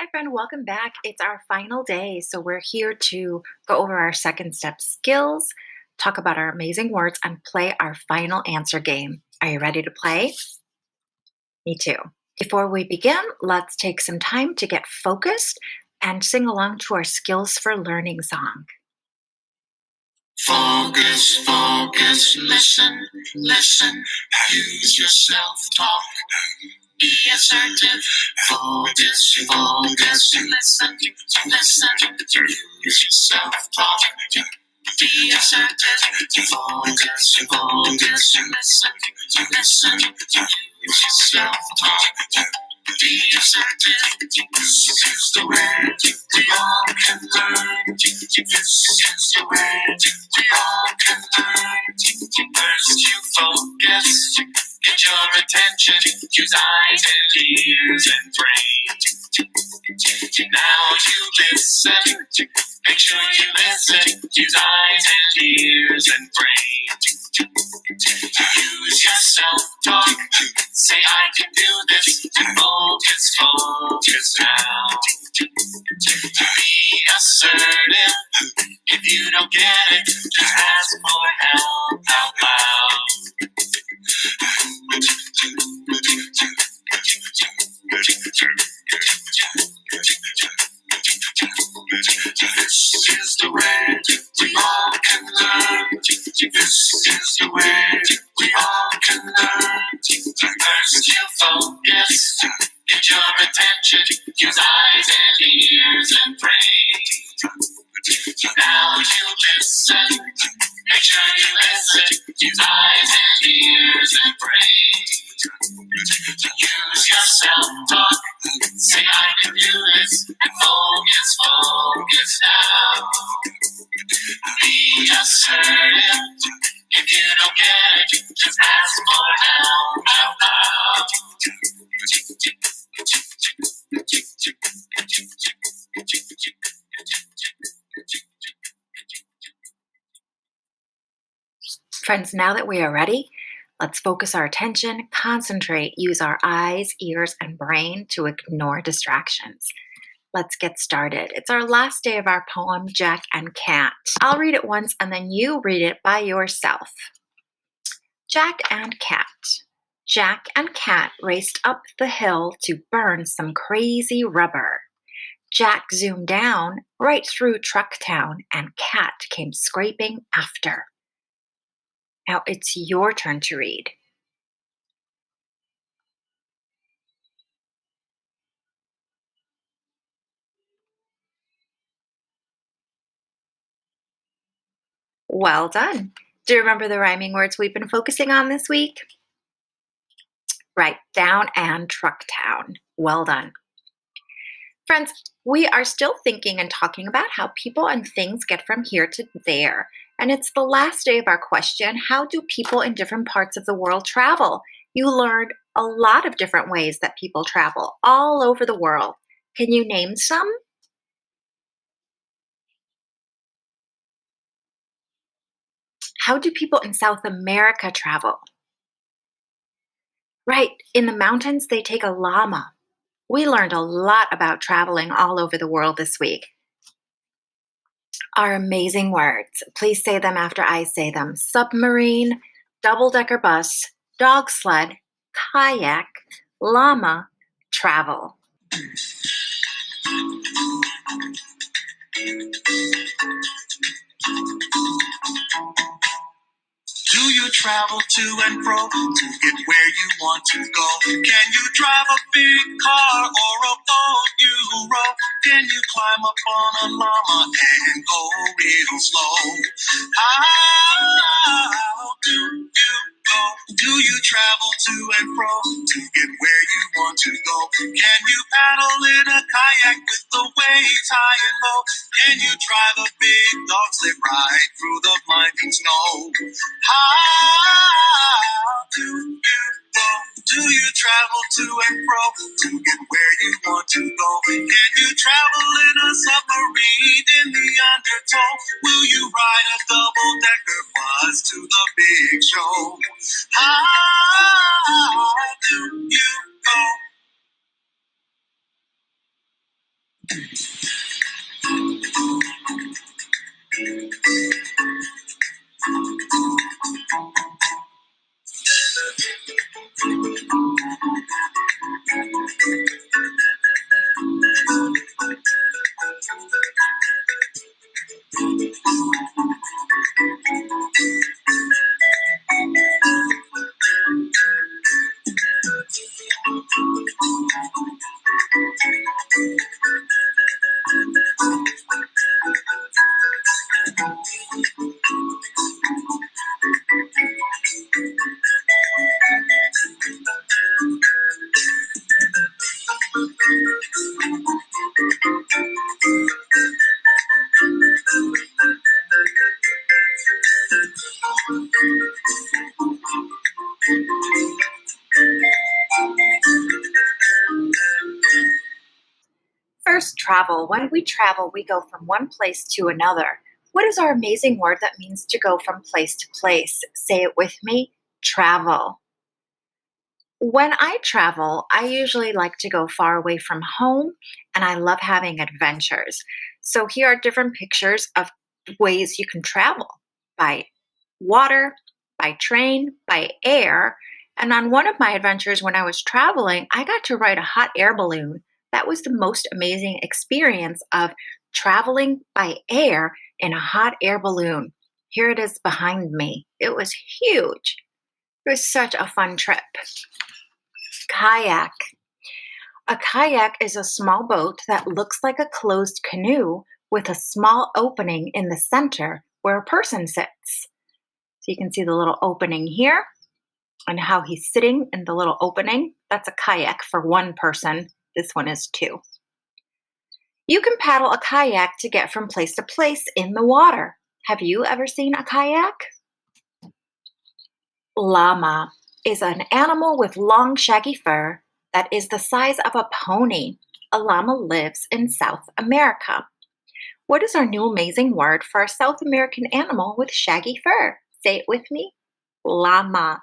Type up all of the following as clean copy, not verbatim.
Hi, friend. Welcome back. It's our final day. So, we're here to go over our second step skills, talk about our amazing words, and play our final answer game. Are you ready to play? Me too. Before we begin, let's take some time to get focused and sing along to our Skills for Learning song. Focus, focus, listen, listen, use your self-talk. Be assertive, focus, focus, listen, listen, use your self-talk. Be assertive, focus, focus, listen, listen, use your self-talk. Be assertive, this is the way we all can learn. This is the way we all can learn. First you focus, get your attention, use eyes and ears and brain. Now you listen, make sure you listen, use eyes and ears and brain. Use your self-talk, say I can do this, focus, focus now. Be assertive, if you don't get it, just ask for help out loud. This is the way we all can learn. This is the way we all can learn. First you focus, get your attention, use eyes and ears and brain. Now you listen, make sure you listen, use eyes and ears and brain. Use your self-talk, say I can do this, and focus, focus now. Be assertive, if you don't get it, just ask for help out loud. Friends, now that we are ready, let's focus our attention, concentrate, use our eyes, ears, and brain to ignore distractions. Let's get started. It's our last day of our poem, Jack and Cat. I'll read it once and then you read it by yourself. Jack and Cat. Jack and Cat raced up the hill to burn some crazy rubber. Jack zoomed down right through Truck Town and Cat came scraping after. Now it's your turn to read. Well done. Do you remember the rhyming words we've been focusing on this week? Right, down and Truck Town. Well done. Friends, we are still thinking and talking about how people and things get from here to there. And it's the last day of our question, how do people in different parts of the world travel? You learned a lot of different ways that people travel all over the world. Can you name some? How do people in South America travel? Right, in the mountains, they take a llama. We learned a lot about traveling all over the world this week. Our amazing words. Please say them after I say them. Submarine, double-decker bus, dog sled, kayak, llama, travel. Do you travel to and fro to get where you want to go? Can you drive a big car or a boat you row? Can you climb up on a llama and go real slow? How do you go? Do you travel to and fro to get where you want to go? Can you paddle in a kayak with the waves high and low? Can you drive a big dog sled ride through the blinding snow? How do you go? Do you travel to and fro to get where you want to go? Can you travel in a submarine in the undertow? Will you ride a double-decker bus to the big show? How do you go? First, travel. When we travel, we go from one place to another. What is our amazing word that means to go from place to place? Say it with me: travel. When I travel, I usually like to go far away from home and I love having adventures. So here are different pictures of ways you can travel: by water, by train, by air. And on one of my adventures when I was traveling, I got to ride a hot air balloon. That was the most amazing experience of traveling by air in a hot air balloon. Here it is behind me. It was huge. It was such a fun trip. Kayak. A kayak is a small boat that looks like a closed canoe with a small opening in the center where a person sits. So you can see the little opening here and how he's sitting in the little opening. That's a kayak for one person. This one is two. You can paddle a kayak to get from place to place in the water. Have you ever seen a kayak? Llama is an animal with long, shaggy fur that is the size of a pony. A llama lives in South America. What is our new amazing word for a South American animal with shaggy fur? Say it with me: llama.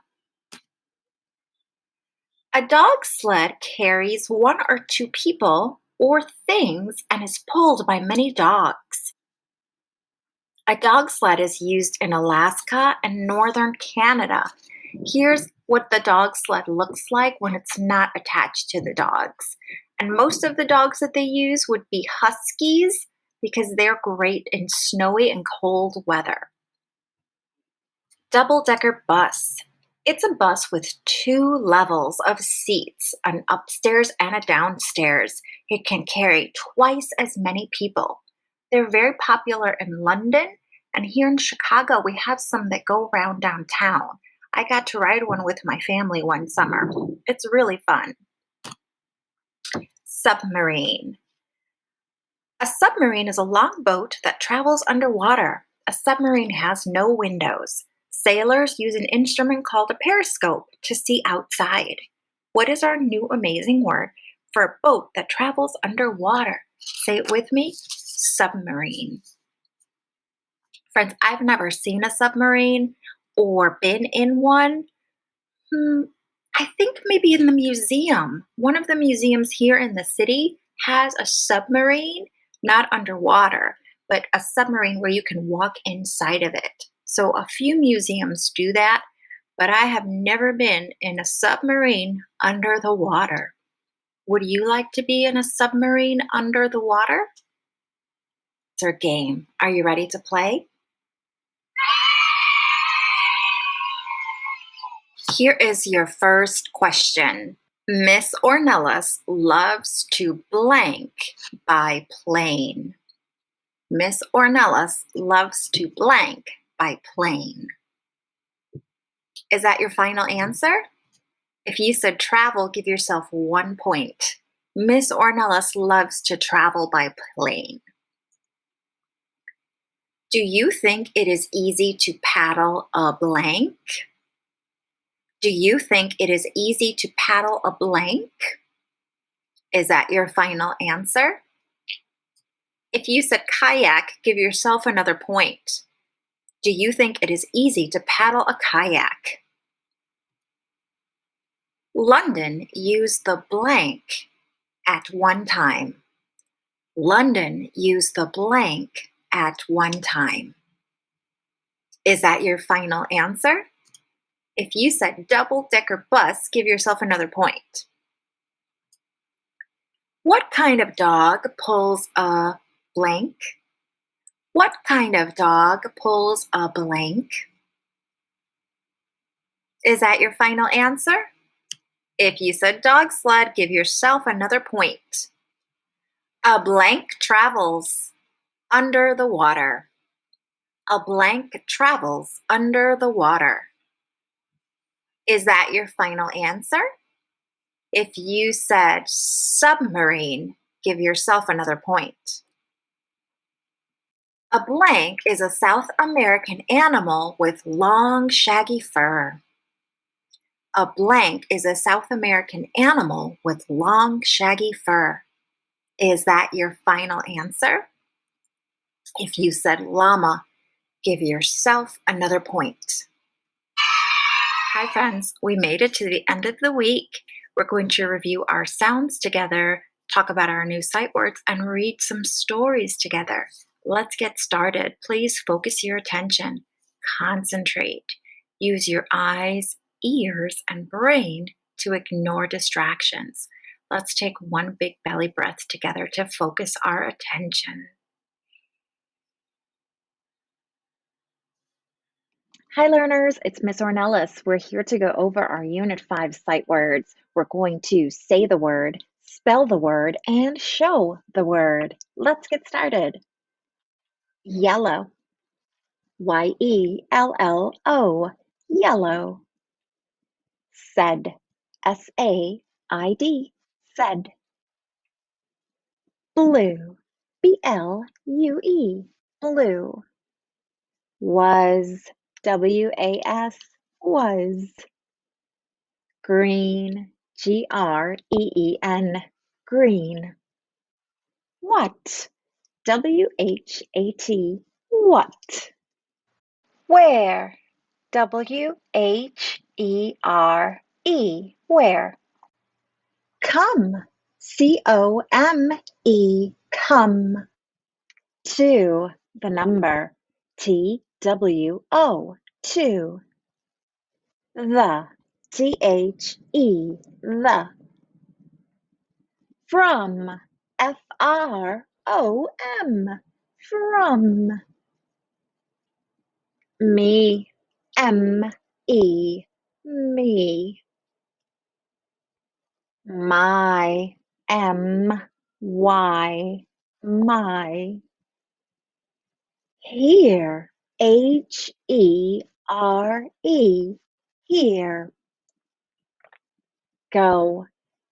A dog sled carries one or two people or things and is pulled by many dogs. A dog sled is used in Alaska and northern Canada. Here's what the dog sled looks like when it's not attached to the dogs. And most of the dogs that they use would be huskies because they're great in snowy and cold weather. Double-decker bus. It's a bus with two levels of seats, an upstairs and a downstairs. It can carry twice as many people. They're very popular in London, and here in Chicago, we have some that go around downtown. I got to ride one with my family one summer. It's really fun. Submarine. A submarine is a long boat that travels underwater. A submarine has no windows. Sailors use an instrument called a periscope to see outside. What is our new amazing word for a boat that travels underwater? Say it with me: submarine. Friends, I've never seen a submarine or been in one. I think maybe in the museum. One of the museums here in the city has a submarine, not underwater, but a submarine where you can walk inside of it. So a few museums do that, but I have never been in a submarine under the water. Would you like to be in a submarine under the water? It's our game. Are you ready to play? Here is your first question. Miss Ornelas loves to blank by plane. Miss Ornelas loves to blank by plane. Is that your final answer? If you said travel, give yourself 1 point. Miss Ornelas loves to travel by plane. Do you think it is easy to paddle a blank? Do you think it is easy to paddle a blank? Is that your final answer? If you said kayak, give yourself another point. Do you think it is easy to paddle a kayak? London used the blank at one time. London used the blank at one time. Is that your final answer? If you said double-decker bus, give yourself another point. What kind of dog pulls a blank? What kind of dog pulls a blank? Is that your final answer? If you said dog sled, give yourself another point. A blank travels under the water. A blank travels under the water. Is that your final answer? If you said submarine, give yourself another point. A blank is a South American animal with long, shaggy fur. A blank is a South American animal with long, shaggy fur. Is that your final answer? If you said llama, give yourself another point. Hi friends, we made it to the end of the week. We're going to review our sounds together, talk about our new sight words, and read some stories together. Let's get started. Please focus your attention. Concentrate. Use your eyes, ears, and brain to ignore distractions. Let's take one big belly breath together to focus our attention. Hi learners, it's Miss Ornelas. We're here to go over our Unit 5 sight words. We're going to say the word, spell the word, and show the word. Let's get started. Yellow. Y-E-L-L-O. Yellow. Said. S-A-I-D. Said. Blue. B-L-U-E. Blue. Was. W-A-S. Was. Green. G-R-E-E-N. Green. What. W-H-A-T. What. Where. W-H-E-R-E. Where. Come. C-O-M-E. Come. Two. The number. T-W-O. Two. The. T-H-E. The. From. F-R-O-M. From. Me. M-E. Me. My. M-Y. My. Here. H-E-R-E. Here. Go.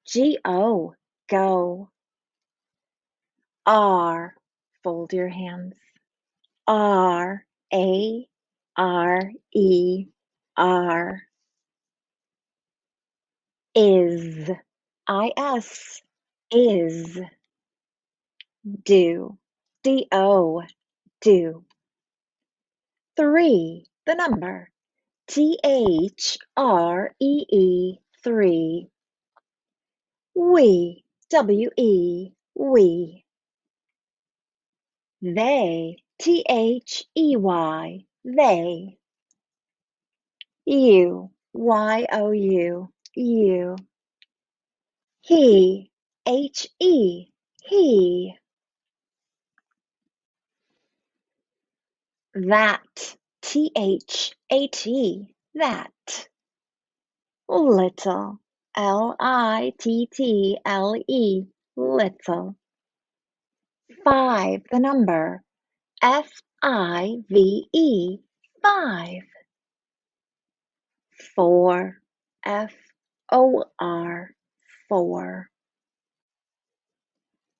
G-O. Go. R. Fold your hands. R. A. R. E. R. Is. I-S. Is. Do. D-O. Do. Three. The number. T-H-R-E-E. Three. We. W-E. We. They. T-H-E-Y. They. You. Y-O-U. You. He. H-E. He. That. T-H-A-T. That. Little. L-I-T-T-L-E. Little. Five. The number. F-I-V-E. Five. Four. F-O-R. Four.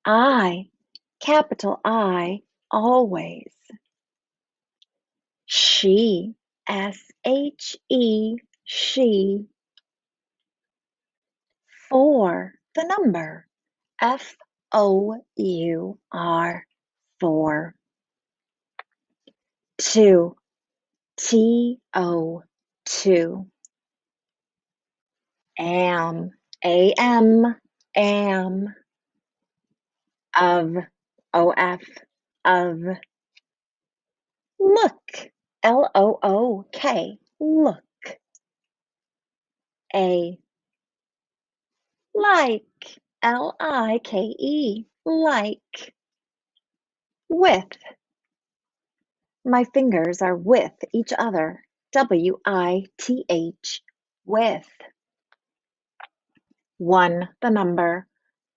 I. Capital I. Always. She. S-H-E. She. Four. The number. F-O-U-R. Four. Two. T-O. Two. Am. A-M. Am. Of. O-F, of. Look, L-O-O-K, look. A, like, L-I-K-E, like. With, my fingers are with each other, W-I-T-H, with. One, the number,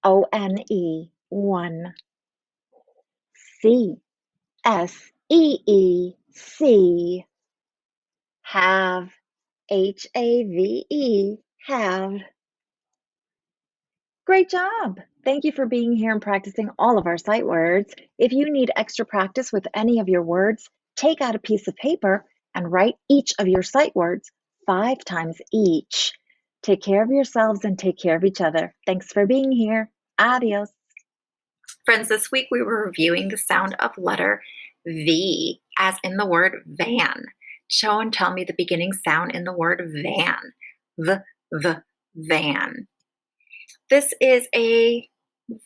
O-N-E, one. C, S-E-E, see. Have, H-A-V-E, have. Great job! Thank you for being here and practicing all of our sight words. If you need extra practice with any of your words, take out a piece of paper and write each of your sight words 5 times each. Take care of yourselves and take care of each other. Thanks for being here. Adios. Friends, this week we were reviewing the sound of letter V, as in the word van. Show and tell me the beginning sound in the word van. Van. This is a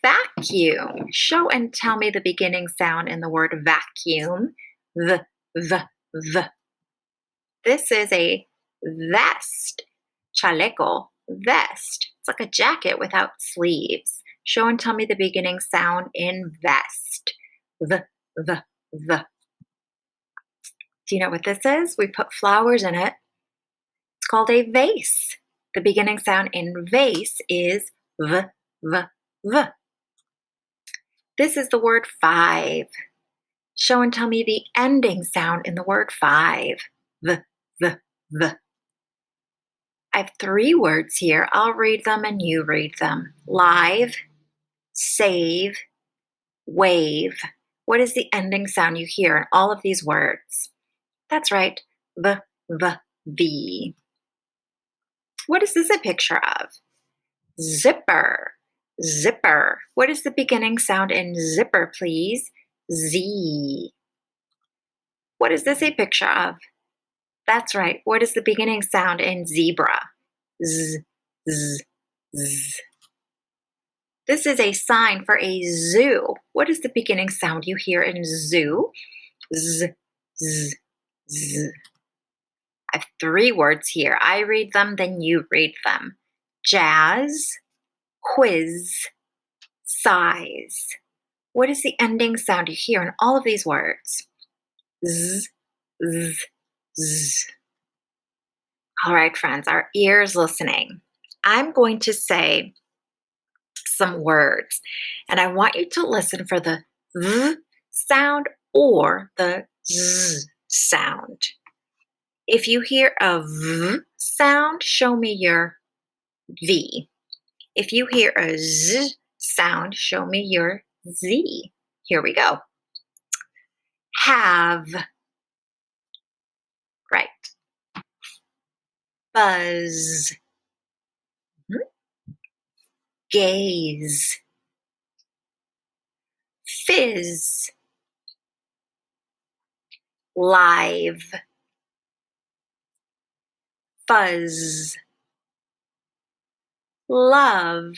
vacuum. Show and tell me the beginning sound in the word vacuum. V. This is a vest. Chaleco, vest. It's like a jacket without sleeves. Show and tell me the beginning sound in vest. V. Do you know what this is? We put flowers in it. It's called a vase. The beginning sound in vase is V. This is the word 5. Show and tell me the ending sound in the word 5. V. I have 3 words here. I'll read them and you read them. Live, save, wave. What is the ending sound you hear in all of these words? That's right, V. What is this a picture of? Zipper. What is the beginning sound in zipper, please? Z. What is this a picture of? That's right. What is the beginning sound in zebra? Z. This is a sign for a zoo. What is the beginning sound you hear in zoo? Z. I have 3 words here. I read them, then you read them. Jazz, quiz, size. What is the ending sound you hear in all of these words? Z. All right, friends, our ears listening. I'm going to say some words, and I want you to listen for the V sound or the Z sound. If you hear a V sound, show me your V. If you hear a Z sound, show me your Z. Here we go. Have. Right. Buzz. Gaze. Fizz. Live. Fuzz. Love.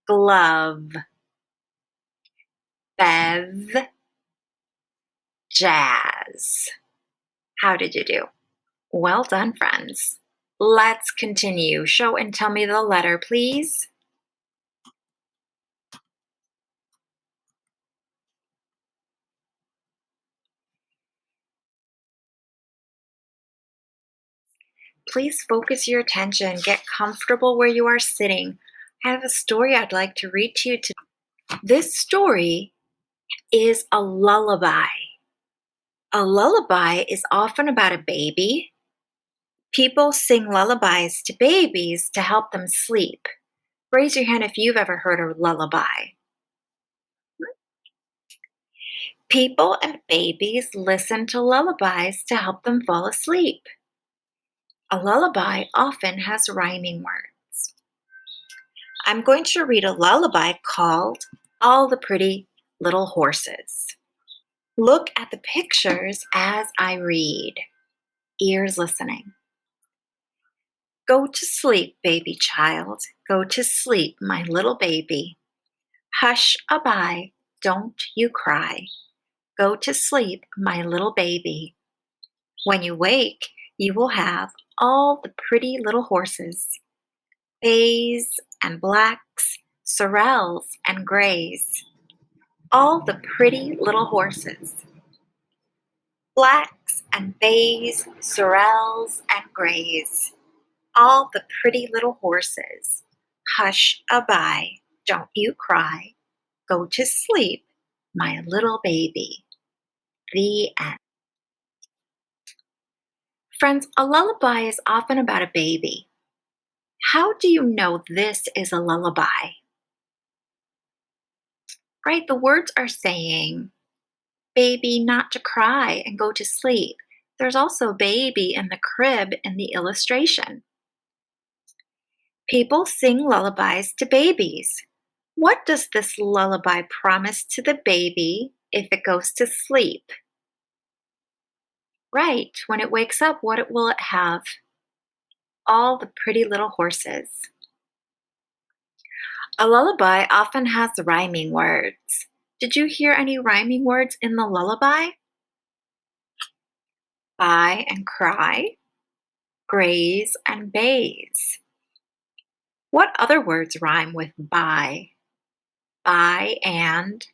Glove. Bev. Jazz. How did you do? Well done, friends. Let's continue. Show and tell me the letter, please. Please focus your attention. Get comfortable where you are sitting. I have a story I'd like to read to you today. This story is a lullaby. A lullaby is often about a baby. People sing lullabies to babies to help them sleep. Raise your hand if you've ever heard a lullaby. People and babies listen to lullabies to help them fall asleep. A lullaby often has rhyming words. I'm going to read a lullaby called All the Pretty Little Horses. Look at the pictures as I read. Ears listening. Go to sleep, baby child. Go to sleep, my little baby. Hush-a-bye, don't you cry. Go to sleep, my little baby. When you wake, you will have all the pretty little horses, bays and blacks, sorrels and grays, all the pretty little horses, blacks and bays, sorrels and grays, all the pretty little horses. Hush-a-bye, don't you cry. Go to sleep, my little baby. The end. Friends, a lullaby is often about a baby. How do you know this is a lullaby? Right? The words are saying, baby, not to cry and go to sleep. There's also baby in the crib in the illustration. People sing lullabies to babies. What does this lullaby promise to the baby if it goes to sleep? Right, when it wakes up, what will it have? All the pretty little horses. A lullaby often has rhyming words. Did you hear any rhyming words in the lullaby? Buy and cry, graze and bays. What other words rhyme with buy? Buy and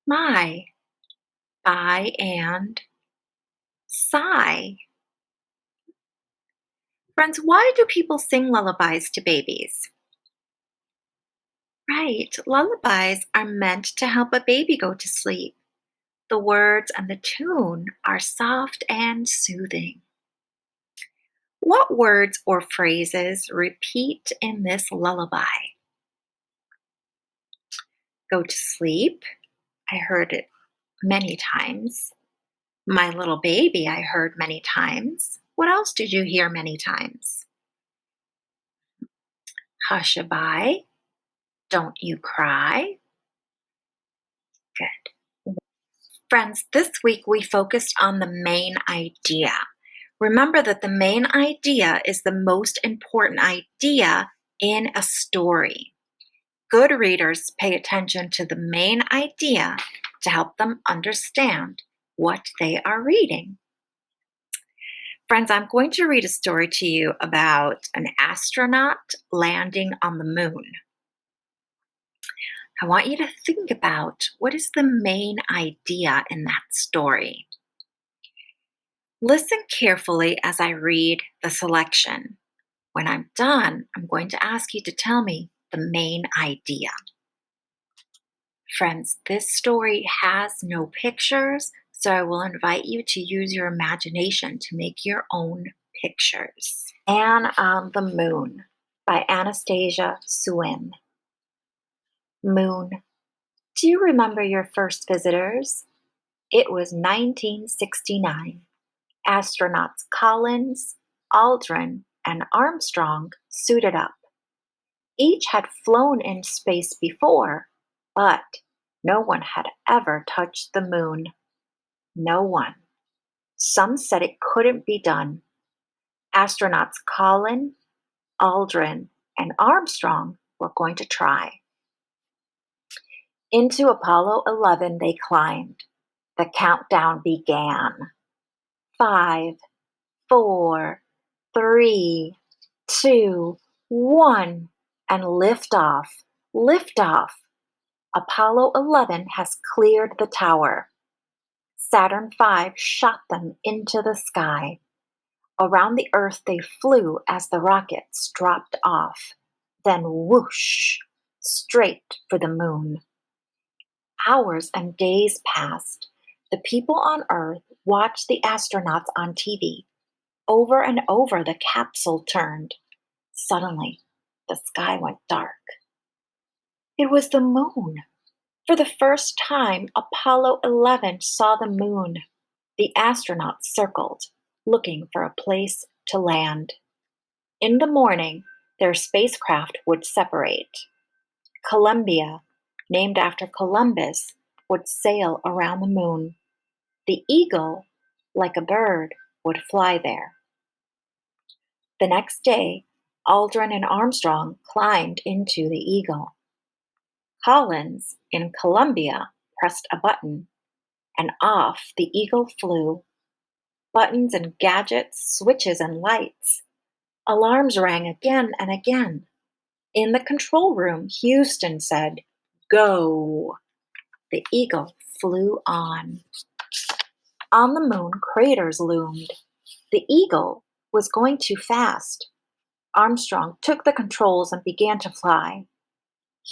my. Buy and sigh. Friends, why do people sing lullabies to babies? Right, lullabies are meant to help a baby go to sleep. The words and the tune are soft and soothing. What words or phrases repeat in this lullaby? Go to sleep. I heard it many times. My little baby, I heard many times. What else did you hear many times? Hush-a-bye. Don't you cry. Good. Friends, this week we focused on the main idea. Remember that the main idea is the most important idea in a story. Good readers pay attention to the main idea to help them understand what they are reading. Friends, I'm going to read a story to you about an astronaut landing on the moon. I want you to think about what is the main idea in that story. Listen carefully as I read the selection. When I'm done, I'm going to ask you to tell me the main idea. Friends, this story has no pictures, so I will invite you to use your imagination to make your own pictures. Man on the Moon by Anastasia Suin. Moon. Do you remember your first visitors? It was 1969. Astronauts Collins, Aldrin, and Armstrong suited up. Each had flown in space before, but no one had ever touched the moon. No one. Some said it couldn't be done. Astronauts Collins, Aldrin, and Armstrong were going to try. Into Apollo 11 they climbed. The countdown began. 5, 4, 3, 2, 1, and lift off. Lift off. Apollo 11 has cleared the tower. Saturn V shot them into the sky. Around the Earth they flew as the rockets dropped off. Then whoosh, straight for the moon. Hours and days passed. The people on Earth watched the astronauts on TV. Over and over the capsule turned. Suddenly, the sky went dark. It was the moon. For the first time, Apollo 11 saw the moon. The astronauts circled, looking for a place to land. In the morning, their spacecraft would separate. Columbia, named after Columbus, would sail around the moon. The Eagle, like a bird, would fly there. The next day, Aldrin and Armstrong climbed into the Eagle. Collins in Columbia pressed a button, and off the eagle flew. Buttons and gadgets, switches and lights. Alarms rang again and again. In the control room, Houston said, "Go." The eagle flew on. On the moon, craters loomed. The eagle was going too fast. Armstrong took the controls and began to fly.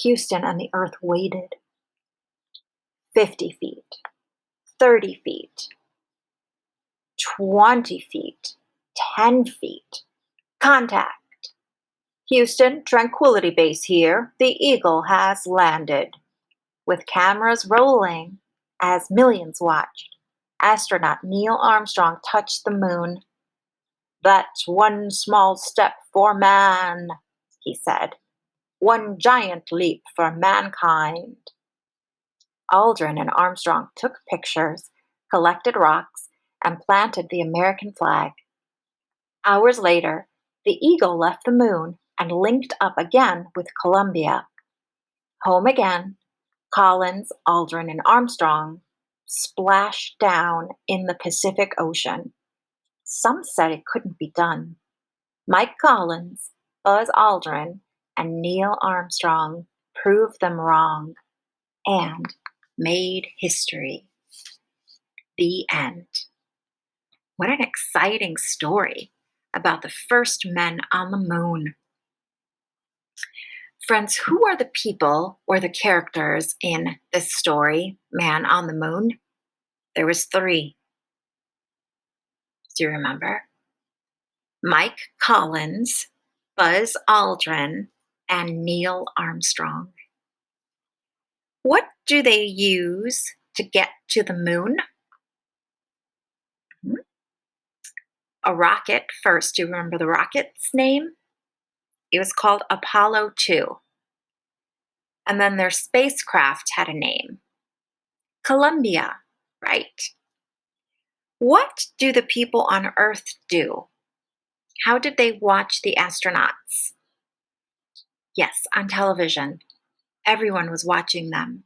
Houston and the Earth waited. 50 feet, 30 feet, 20 feet, 10 feet. Contact. Houston, Tranquility Base here. The Eagle has landed. With cameras rolling, as millions watched, astronaut Neil Armstrong touched the moon. "That's one small step for man," he said. "One giant leap for mankind." Aldrin and Armstrong took pictures, collected rocks, and planted the American flag. Hours later, the Eagle left the moon and linked up again with Columbia. Home again, Collins, Aldrin, and Armstrong splashed down in the Pacific Ocean. Some said it couldn't be done. Mike Collins, Buzz Aldrin, and Neil Armstrong proved them wrong and made history. The end. What an exciting story about the first men on the moon. Friends, who are the people or the characters in this story, Man on the Moon? There was 3. Do you remember? Mike Collins, Buzz Aldrin, and Neil Armstrong. What do they use to get to the moon? A rocket first. Do you remember the rocket's name? It was called Apollo 2. And then their spacecraft had a name. Columbia, right? What do the people on Earth do? How did they watch the astronauts? Yes, on television. Everyone was watching them.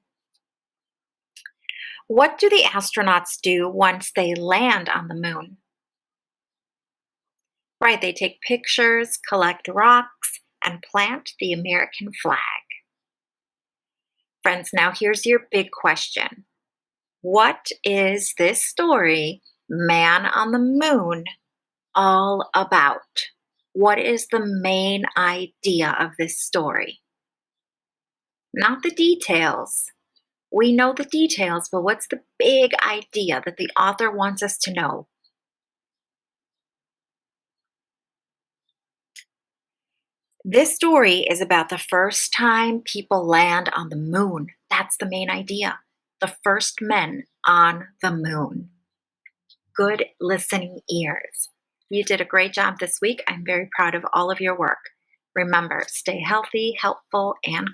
What do the astronauts do once they land on the moon? Right, they take pictures, collect rocks, and plant the American flag. Friends, now here's your big question. What is this story, Man on the Moon, all about? What is the main idea of this story? Not the details. We know the details, but what's the big idea that the author wants us to know? This story is about the first time people land on the moon. That's the main idea. The first men on the moon. Good listening ears. You did a great job this week. I'm very proud of all of your work. Remember, stay healthy, helpful, and